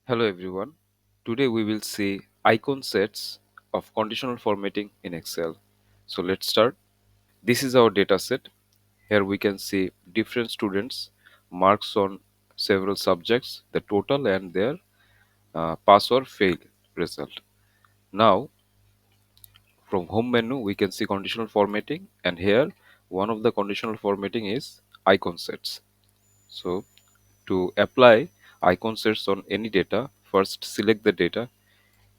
Hello everyone. Today we will see icon sets of conditional formatting in Excel. So let's start. This is our data set. Here we can see different students marks on several subjects, the total and their pass or fail result. Now from home menu we can see conditional formatting, and here one of the conditional formatting is icon sets. So to apply icon sets on any data, first select the data.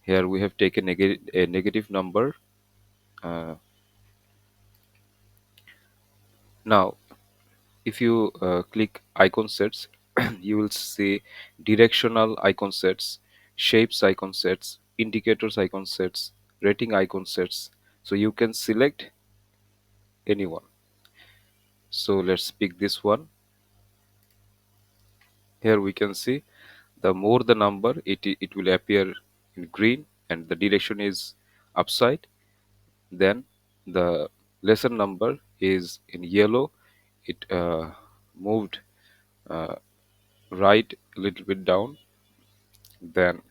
Here we have taken a negative number. Uh, Now, if you click icon sets, you will see directional icon sets, shapes icon sets, indicators icon sets, rating icon sets. So you can select anyone. So let's pick this one. Here we can see the more the number, it will appear in green and the direction is upside. Then the lesser number is in yellow. It moved uh, right a little bit down. Then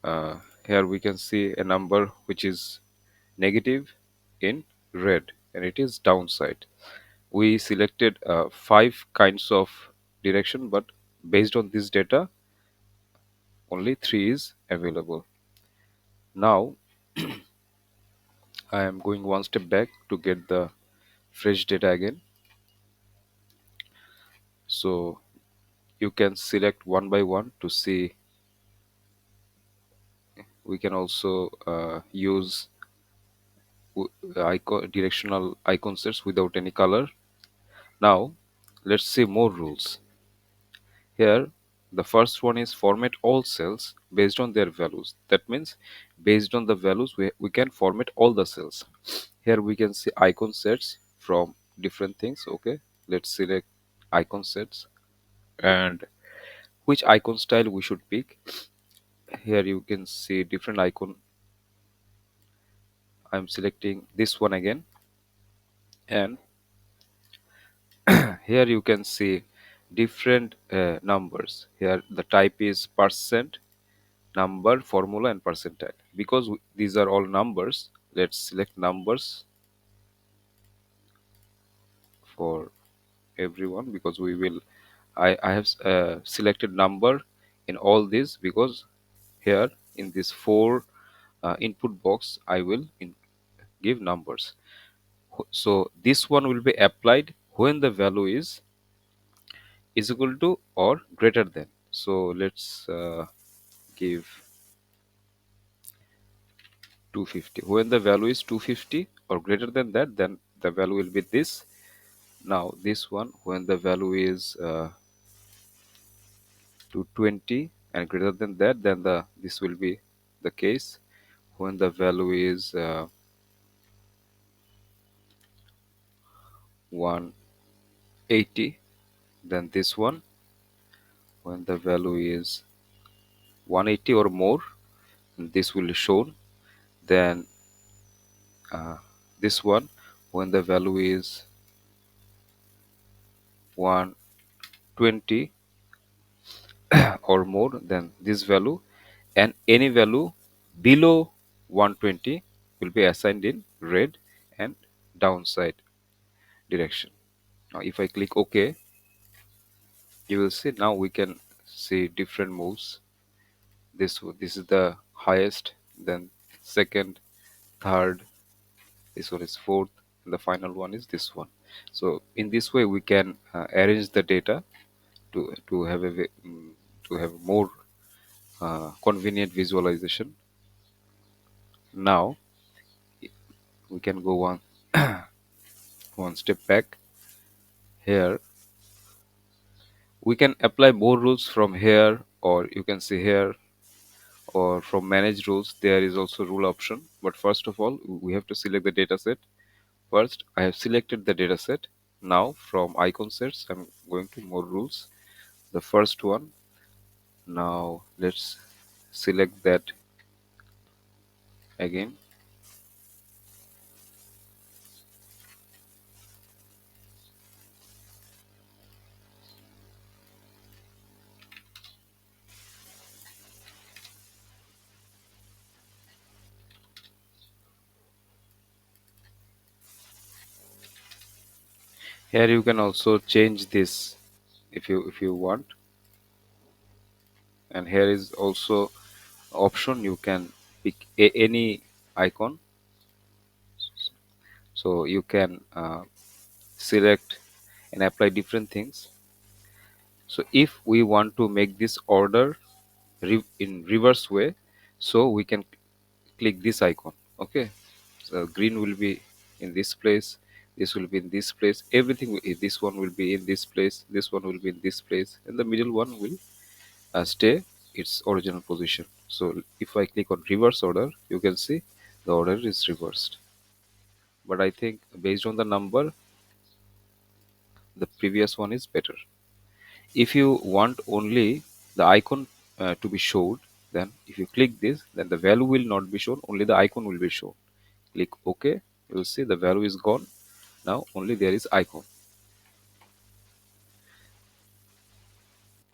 uh, here we can see a number which is negative in red, and it is downside. We selected five kinds of direction, but based on this data only three is available. Now I am going one step back to get the fresh data again. So you can select one by one to see. We can also use directional icon sets without any color. Now let's see more rules. Here the first one is format all cells based on their values. That means based on the values we can format all the cells. Here we can see icon sets from different things. Okay, let's select icon sets and which icon style we should pick. Here you can see different icon. I'm selecting this one again, and here you can see different numbers. Here the type is percent, number, formula, and percentile. Because these are all numbers, let's select numbers for everyone, because we will I have selected number in all these, because here in this four input box I will give numbers. So this one will be applied when the value is equal to or greater than. So let's give 250. When the value is 250 or greater than that, then the value will be this. Now this one, when the value is 220 and greater than that, then the this will be the case. When the value is 180, then this one. When the value is 180 or more, this will be shown. Then this one, when the value is 120 or more, then this value, and any value below 120 will be assigned in red and downside direction. Now if I click OK, you will see now we can see different moves. This is the highest, then second, third, this one is fourth, and the final one is this one. So in this way we can arrange the data to have to have more convenient visualization. Now we can go one step back. Here we can apply more rules from here, or you can see here, or from manage rules there is also rule option. But first of all we have to select the data set. First I have selected the data set. Now from icon sets I'm going to more rules. The first one, now let's select that again. Here you can also change this if you want, and here is also option you can pick any icon, so you can select and apply different things. So if we want to make this order in reverse way, so we can click this icon. Okay, so green will be in this place, this will be in this place, everything this one will be in this place, this one will be in this place, and the middle one will stay its original position. So if I click on reverse order, you can see the order is reversed. But I think based on the number, the previous one is better. If you want only the icon to be showed, then if you click this, then the value will not be shown, only the icon will be shown. Click OK, you will see the value is gone. Now only there is icon.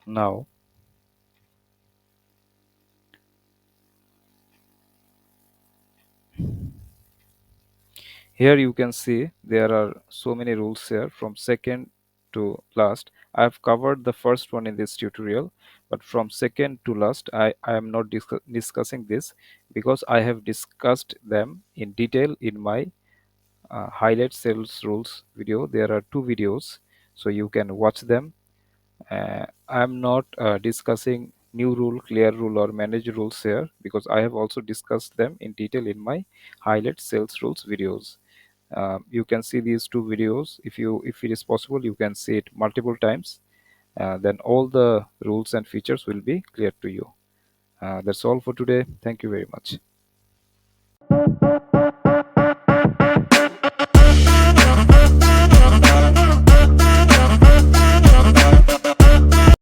Now here you can see there are so many rules here from second to last. I have covered the first one in this tutorial, but from second to last I am not discussing this because I have discussed them in detail in my highlight sales rules video. There are two videos, so you can watch them. I'm not discussing new rule, clear rule, or manage rules here because I have also discussed them in detail in my highlight sales rules videos. You can see these two videos. If it is possible, you can see it multiple times. Then all the rules and features will be clear to you. That's all for today. Thank you very much.